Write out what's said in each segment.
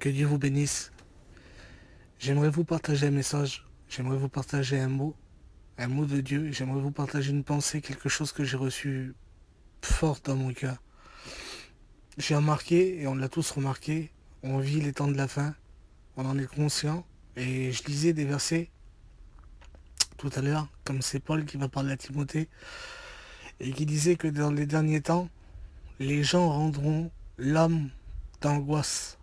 Que Dieu vous bénisse. J'aimerais vous partager un message. J'aimerais vous partager un mot de Dieu. J'aimerais vous partager une pensée, quelque chose que j'ai reçu fort dans mon cœur. J'ai remarqué, et on l'a tous remarqué, on vit les temps de la fin, on en est conscient. Et je lisais des versets tout à l'heure, comme c'est Paul qui va parler à Timothée, et qui disait que dans les derniers temps, les gens rendront l'âme d'angoisse.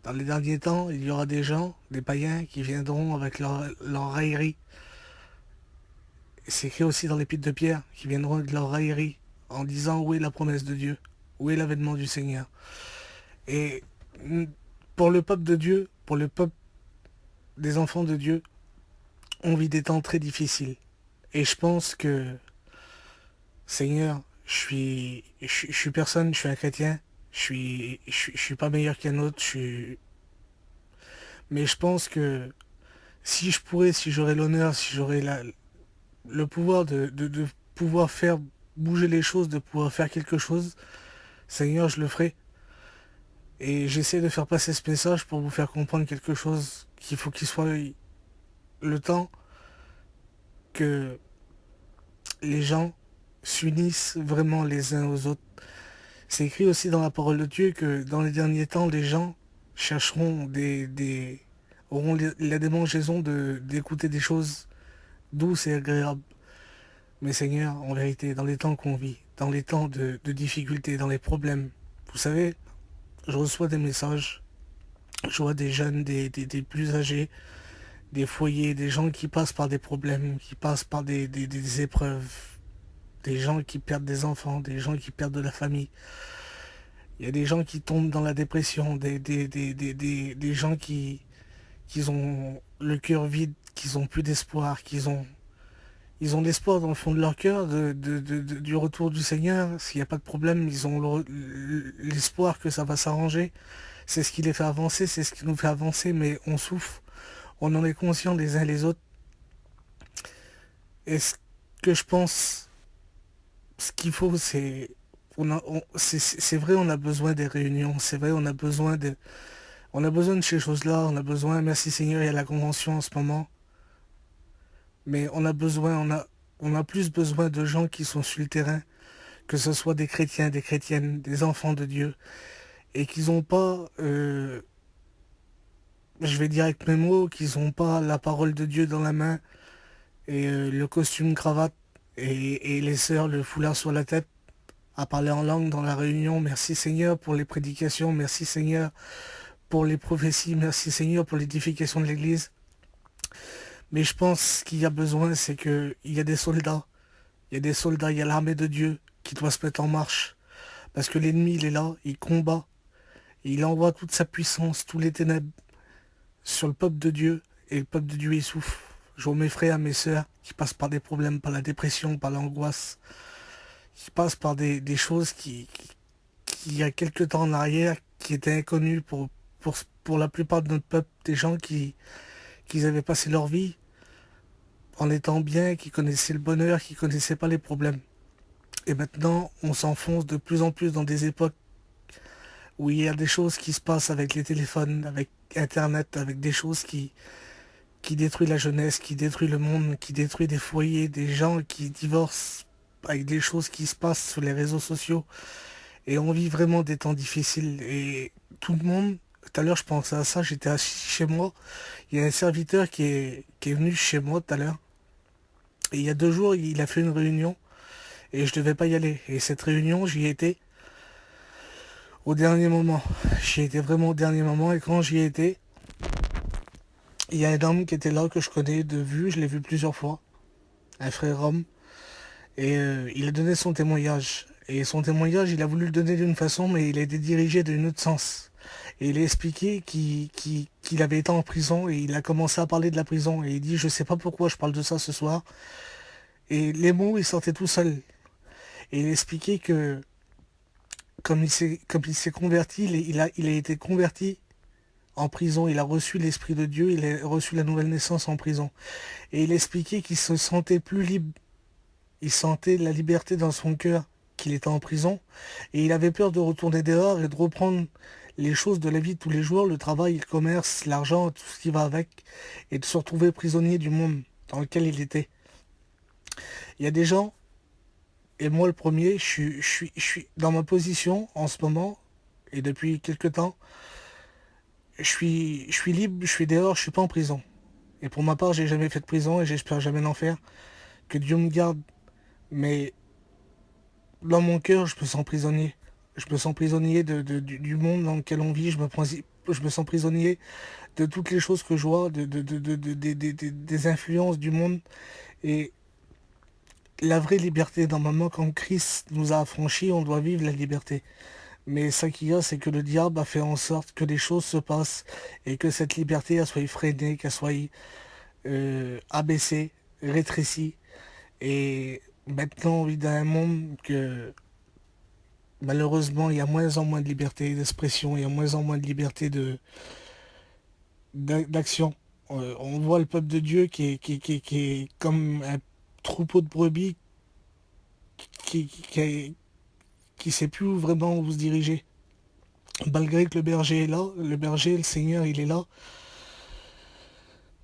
Dans les derniers temps, il y aura des gens, des païens, qui viendront avec leur raillerie. C'est écrit aussi dans l'épître de Pierre, qui viendront avec leur raillerie, en disant où est la promesse de Dieu, où est l'avènement du Seigneur. Et pour le peuple de Dieu, pour le peuple des enfants de Dieu, on vit des temps très difficiles. Et je pense que, Seigneur, je suis personne, je suis un chrétien, je suis pas meilleur qu'un autre, mais je pense que si je pourrais, si j'aurais l'honneur, si j'aurais le pouvoir de pouvoir faire bouger les choses, de pouvoir faire quelque chose, Seigneur, je le ferai. Et j'essaie de faire passer ce message pour vous faire comprendre quelque chose qu'il faut qu'il soit le temps que les gens s'unissent vraiment les uns aux autres. C'est écrit aussi dans la parole de Dieu que dans les derniers temps, les gens chercheront auront la démangeaison d'écouter des choses douces et agréables. Mais Seigneur, en vérité, dans les temps qu'on vit, dans les temps de difficultés, dans les problèmes, vous savez, je reçois des messages, je vois des jeunes, des plus âgés, des foyers, des gens qui passent par des problèmes, qui passent par des épreuves, des gens qui perdent des enfants, des gens qui perdent de la famille. Il y a des gens qui tombent dans la dépression, des gens qui ont le cœur vide, qui ont plus d'espoir, ils ont l'espoir dans le fond de leur cœur du retour du Seigneur. S'il n'y a pas de problème, ils ont l'espoir que ça va s'arranger. C'est ce qui les fait avancer, c'est ce qui nous fait avancer, mais on souffre. On en est conscient les uns les autres. Et ce que je pense, ce qu'il faut, c'est vrai, on a besoin des réunions. C'est vrai, on a besoin de ces choses-là. On a besoin, merci Seigneur, il y a la convention en ce moment. Mais on a plus besoin de gens qui sont sur le terrain, que ce soit des chrétiens, des chrétiennes, des enfants de Dieu, et qu'ils n'ont pas, je vais dire avec mes mots, qu'ils n'ont pas la parole de Dieu dans la main, et le costume cravate, et les sœurs, le foulard sur la tête, à parler en langue dans la réunion. Merci Seigneur pour les prédications, merci Seigneur pour les prophéties, merci Seigneur pour l'édification de l'Église. Mais je pense qu'il y a besoin, c'est qu'il y a des soldats. Il y a des soldats, il y a l'armée de Dieu qui doit se mettre en marche. Parce que l'ennemi, il est là, il combat. Et il envoie toute sa puissance, tous les ténèbres sur le peuple de Dieu. Et le peuple de Dieu, il souffre. Je vois mes frères, mes sœurs qui passent par des problèmes, par la dépression, par l'angoisse. Qui passent par des choses qui, il y a quelques temps en arrière, qui étaient inconnues pour la plupart de notre peuple. Des gens qui avaient passé leur vie en étant bien, qui connaissaient le bonheur, qui connaissaient pas les problèmes. Et maintenant, on s'enfonce de plus en plus dans des époques où il y a des choses qui se passent avec les téléphones, avec Internet, avec des choses qui détruisent la jeunesse, qui détruisent le monde, qui détruisent des foyers, des gens qui divorcent, avec des choses qui se passent sur les réseaux sociaux. Et on vit vraiment des temps difficiles. Et tout le monde, tout à l'heure je pensais à ça, j'étais assis chez moi. Il y a un serviteur qui est venu chez moi tout à l'heure. Et il y a 2 jours, il a fait une réunion et je devais pas y aller. Et cette réunion, j'y étais au dernier moment. J'y étais vraiment au dernier moment. Et quand j'y étais, il y a un homme qui était là que je connais de vue. Je l'ai vu plusieurs fois. Un frère homme. Et il a donné son témoignage. Et son témoignage, il a voulu le donner d'une façon, mais il a été dirigé d'un autre sens. Et il a expliqué qu'il avait été en prison et il a commencé à parler de la prison. Et il dit, je sais pas pourquoi je parle de ça ce soir. Et les mots, ils sortaient tout seuls. Et il expliquait que comme il s'est converti, il a été converti en prison. Il a reçu l'Esprit de Dieu, il a reçu la nouvelle naissance en prison. Et il expliquait qu'il se sentait plus libre. Il sentait la liberté dans son cœur qu'il était en prison. Et il avait peur de retourner dehors et de reprendre les choses de la vie de tous les jours, le travail, le commerce, l'argent, tout ce qui va avec, et de se retrouver prisonnier du monde dans lequel il était. Il y a des gens, et moi le premier, je suis dans ma position en ce moment, et depuis quelque temps, je suis libre, je suis dehors, je suis pas en prison. Et pour ma part, j'ai jamais fait de prison et j'espère jamais en faire. Que Dieu me garde. Mais dans mon cœur, je me sens prisonnier. Je me sens prisonnier du monde dans lequel on vit. Je me sens prisonnier de toutes les choses que je vois, des influences du monde. Et la vraie liberté, normalement, quand Christ nous a affranchis, on doit vivre la liberté. Mais ça qu'il y a, c'est que le diable a fait en sorte que les choses se passent et que cette liberté elle soit freinée, qu'elle soit abaissée, rétrécie. Et maintenant, on vit dans un monde que malheureusement, il y a moins en moins de liberté d'expression, il y a moins en moins de liberté d'action. On voit le peuple de Dieu qui est comme un troupeau de brebis qui sait plus vraiment où se diriger. Malgré que le berger est là, le berger, le Seigneur, il est là.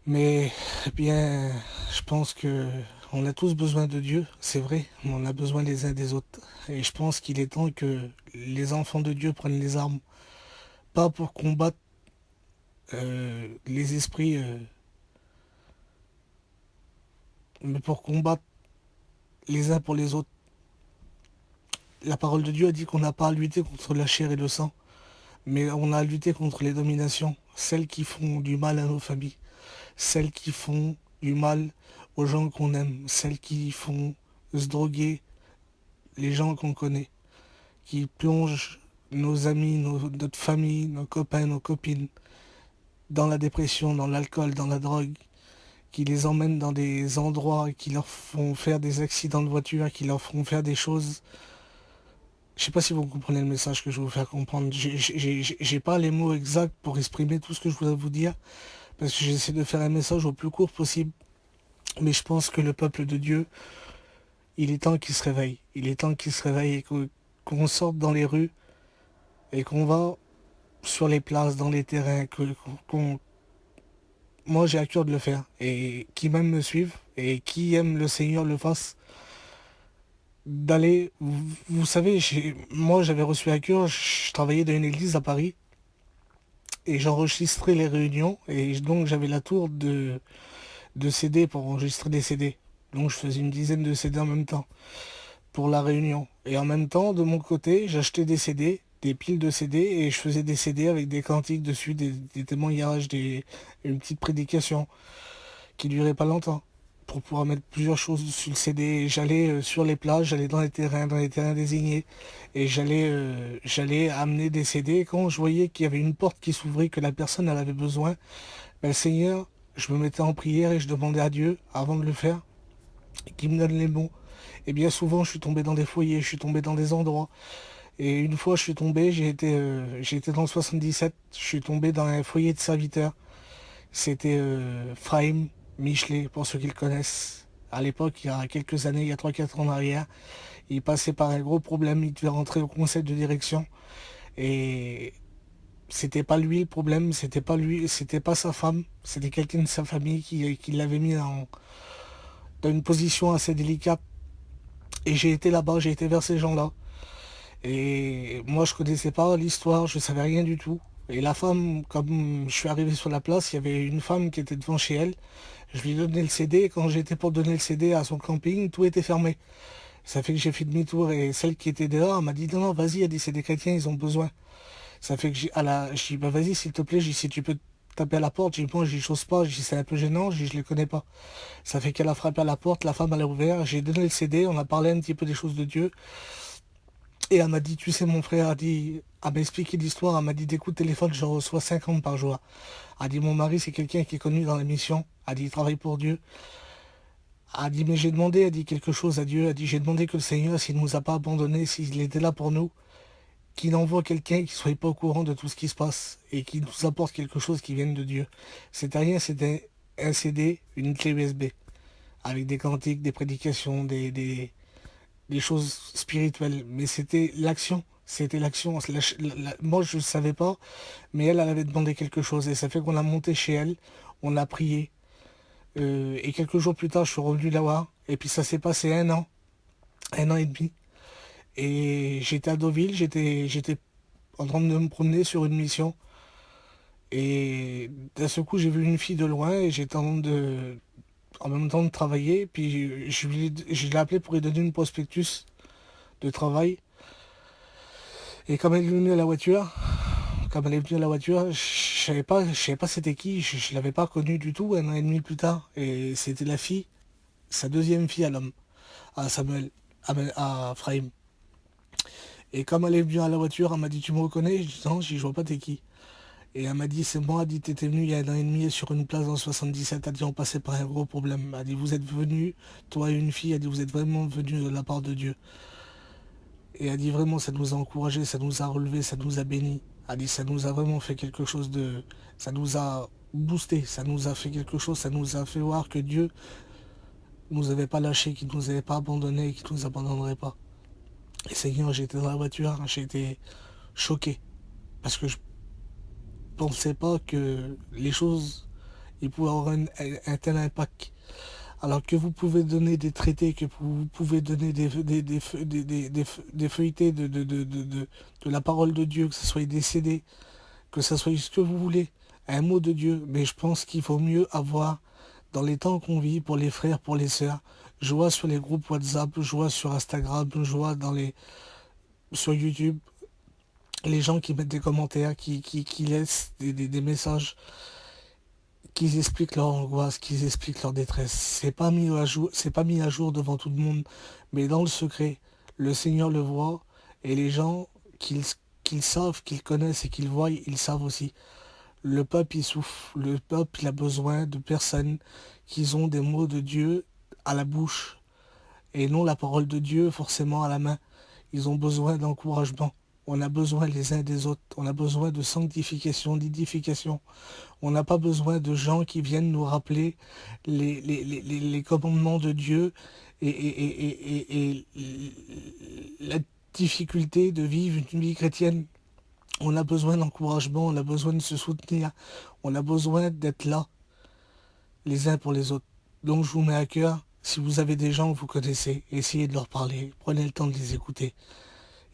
Mais eh bien, je pense que on a tous besoin de Dieu, c'est vrai, mais on a besoin les uns des autres. Et je pense qu'il est temps que les enfants de Dieu prennent les armes, pas pour combattre les esprits, mais pour combattre les uns pour les autres. La parole de Dieu a dit qu'on n'a pas à lutter contre la chair et le sang, mais on a à lutter contre les dominations, celles qui font du mal à nos familles, celles qui font du mal aux gens qu'on aime, celles qui font se droguer les gens qu'on connaît, qui plongent nos amis, notre famille, nos copains, nos copines dans la dépression, dans l'alcool, dans la drogue, qui les emmènent dans des endroits qui leur font faire des accidents de voiture, qui leur font faire des choses. Je sais pas si vous comprenez le message que je veux vous faire comprendre. J'ai pas les mots exacts pour exprimer tout ce que je voudrais vous dire, parce que j'essaie de faire un message au plus court possible. Mais je pense que le peuple de Dieu, il est temps qu'il se réveille. Il est temps qu'il se réveille et qu'on sorte dans les rues et qu'on va sur les places, dans les terrains, qu'on... Moi, j'ai à cœur de le faire. Et qui même me suivent et qui aime le Seigneur le fasse. D'aller... Vous savez, moi, j'avais reçu à cœur, je travaillais dans une église à Paris et j'enregistrais les réunions. Et donc, j'avais la tour de CD pour enregistrer des CD. Donc, je faisais une dizaine de CD en même temps pour la réunion. Et en même temps, de mon côté, j'achetais des CD, des piles de CD, et je faisais des CD avec des cantiques dessus, des témoignages, une petite prédication qui durait pas longtemps, pour pouvoir mettre plusieurs choses sur le CD. Et j'allais sur les plages, j'allais dans les terrains désignés, et j'allais amener des CD. Et quand je voyais qu'il y avait une porte qui s'ouvrait, que la personne elle avait besoin, ben, le Seigneur, je me mettais en prière et je demandais à Dieu, avant de le faire, qu'il me donne les mots. Et bien souvent, je suis tombé dans des foyers, je suis tombé dans des endroits. Et une fois, je suis tombé, j'ai été dans le 77, je suis tombé dans un foyer de serviteurs. C'était Frame Michelet, pour ceux qui le connaissent. À l'époque, il y a quelques années, il y a 3 4 ans en arrière, il passait par un gros problème, il devait rentrer au conseil de direction. Et c'était pas lui le problème, c'était pas lui, c'était pas sa femme, c'était quelqu'un de sa famille qui l'avait mis dans une position assez délicate. Et j'ai été là-bas, j'ai été vers ces gens-là. Et moi, je connaissais pas l'histoire, je savais rien du tout. Et la femme, comme je suis arrivé sur la place, il y avait une femme qui était devant chez elle. Je lui ai donné le CD, et quand j'étais pour donner le CD à son camping, tout était fermé. Ça fait que j'ai fait demi-tour et celle qui était dehors elle m'a dit non, non, vas-y, elle dit c'est des chrétiens, ils ont besoin. Ça fait que j'ai dit bah vas-y, s'il te plaît, j'ai dit si tu peux taper à la porte, j'ai dit bon, j'y chose pas, j'ai dit c'est un peu gênant, j'ai dit je les connais pas. Ça fait qu'elle a frappé à la porte, la femme elle a ouvert, j'ai donné le CD, on a parlé un petit peu des choses de Dieu. Et elle m'a dit, tu sais, mon frère a dit, elle m'a expliqué l'histoire, elle m'a dit, des coups de téléphone, j'en reçois 50 par jour. Elle a dit, mon mari, c'est quelqu'un qui est connu dans la mission. Elle a dit, il travaille pour Dieu. Elle a dit, mais j'ai demandé, elle a dit quelque chose à Dieu. Elle a dit, j'ai demandé que le Seigneur, s'il ne nous a pas abandonnés, s'il était là pour nous, qu'il envoie quelqu'un qui ne soit pas au courant de tout ce qui se passe et qui nous apporte quelque chose qui vienne de Dieu. C'était rien, c'était un CD, une clé USB, avec des cantiques, des prédications, des choses spirituelles. Mais c'était l'action, C'était l'action. Moi, je ne savais pas, mais elle avait demandé quelque chose. Et ça fait qu'on a monté chez elle, on a prié. Et quelques jours plus tard, je suis revenu la voir. Et puis ça s'est passé 1 an et demi. Et j'étais à Deauville, j'étais en train de me promener sur une mission. Et d'un seul coup, j'ai vu une fille de loin et j'étais en même temps de travailler. Puis je l'ai appelée pour lui donner une prospectus de travail. Et comme elle est venue à la voiture, je savais pas c'était qui, je l'avais pas connue du tout 1 an et demi plus tard. Et c'était la fille, sa deuxième fille à l'homme, à Samuel, à Frahim. Et comme elle est venue à la voiture, elle m'a dit tu me reconnais? Je dis non, je vois pas t'es qui. Et elle m'a dit c'est moi, elle dit t'étais venu il y a 1 an et demi sur une place en 77, elle dit on passait par un gros problème. Elle dit vous êtes venu, toi et une fille, elle dit vous êtes vraiment venus de la part de Dieu. Et elle dit vraiment ça nous a encouragés, ça nous a relevés, ça nous a bénis. Elle dit ça nous a vraiment fait quelque chose de... Ça nous a boosté, ça nous a fait quelque chose, ça nous a fait voir que Dieu nous avait pas lâchés, qu'il nous avait pas abandonnés et qu'il nous abandonnerait pas. Et Seigneur, j'étais dans la voiture, j'ai été choqué. Parce que je pensais pas que les choses, ils pouvaient avoir un tel impact. Alors que vous pouvez donner des traités, que vous pouvez donner des feuilletés de la parole de Dieu, que ce soit des CD, que ce soit ce que vous voulez, un mot de Dieu. Mais je pense qu'il faut mieux avoir, dans les temps qu'on vit, pour les frères, pour les sœurs, je vois sur les groupes WhatsApp, je vois sur Instagram, je vois sur YouTube, les gens qui mettent des commentaires, qui laissent des messages, qui expliquent leur angoisse, qui expliquent leur détresse. C'est pas mis à jour devant tout le monde, mais dans le secret, le Seigneur le voit, et les gens qu'ils savent, qu'ils connaissent et qu'ils voient, ils savent aussi. Le peuple il souffre, le peuple il a besoin de personnes qui ont des mots de Dieu à la bouche et non la parole de Dieu forcément à la main. Ils ont besoin d'encouragement. On a besoin les uns des autres. On a besoin de sanctification, d'édification. On n'a pas besoin de gens qui viennent nous rappeler les commandements de Dieu et la difficulté de vivre une vie chrétienne. On a besoin d'encouragement, on a besoin de se soutenir, on a besoin d'être là les uns pour les autres. Donc je vous mets à cœur, si vous avez des gens que vous connaissez, essayez de leur parler, prenez le temps de les écouter,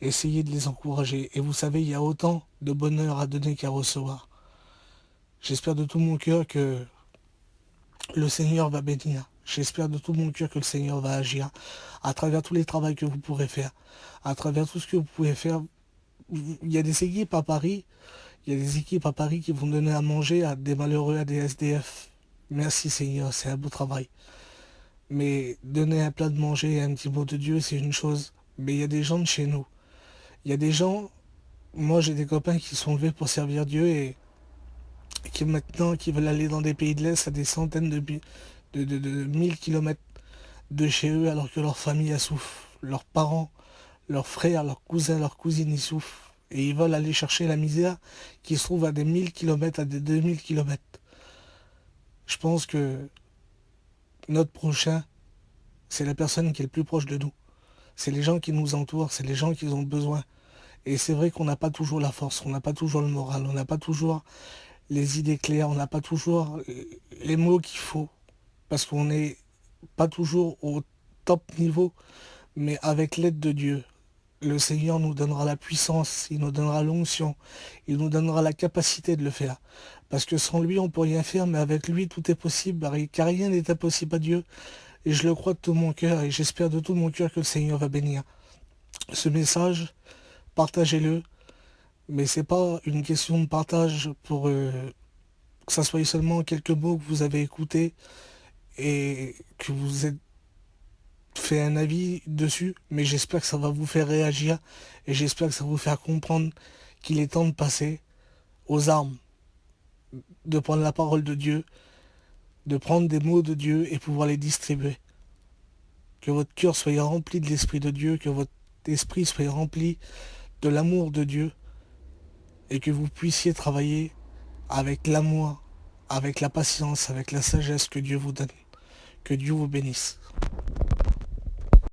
essayez de les encourager. Et vous savez, il y a autant de bonheur à donner qu'à recevoir. J'espère de tout mon cœur que le Seigneur va bénir. J'espère de tout mon cœur que le Seigneur va agir à travers tous les travaux que vous pourrez faire, à travers tout ce que vous pouvez faire. Il y a des équipes à Paris, il y a des équipes à Paris qui vont donner à manger à des malheureux, à des SDF. Merci Seigneur, c'est un beau travail. Mais donner un plat de manger et un petit mot de Dieu, c'est une chose. Mais il y a des gens de chez nous. Il y a des gens, moi j'ai des copains qui sont levés pour servir Dieu et qui maintenant qui veulent aller dans des pays de l'Est à des centaines de 1000 kilomètres de chez eux alors que leur famille a souffre. Leurs parents, leurs frères, leurs cousins, leurs cousines y souffrent. Et ils veulent aller chercher la misère qui se trouve à des 1000 kilomètres, à des 2000 kilomètres. Je pense que notre prochain, c'est la personne qui est le plus proche de nous. C'est les gens qui nous entourent, c'est les gens qui ont besoin. Et c'est vrai qu'on n'a pas toujours la force, on n'a pas toujours le moral, on n'a pas toujours les idées claires, on n'a pas toujours les mots qu'il faut. Parce qu'on n'est pas toujours au top niveau, mais avec l'aide de Dieu, le Seigneur nous donnera la puissance, il nous donnera l'onction, il nous donnera la capacité de le faire. Parce que sans lui, on peut rien faire, mais avec lui, tout est possible, car rien n'est impossible à Dieu. Et je le crois de tout mon cœur, et j'espère de tout mon cœur que le Seigneur va bénir. Ce message, partagez-le, mais c'est pas une question de partage pour que ça soit seulement quelques mots que vous avez écoutés et que vous êtes fait un avis dessus, mais j'espère que ça va vous faire réagir et j'espère que ça va vous faire comprendre qu'il est temps de passer aux armes, de prendre la parole de Dieu, de prendre des mots de Dieu et pouvoir les distribuer. Que votre cœur soit rempli de l'Esprit de Dieu, que votre esprit soit rempli de l'amour de Dieu et que vous puissiez travailler avec l'amour, avec la patience, avec la sagesse que Dieu vous donne. Que Dieu vous bénisse.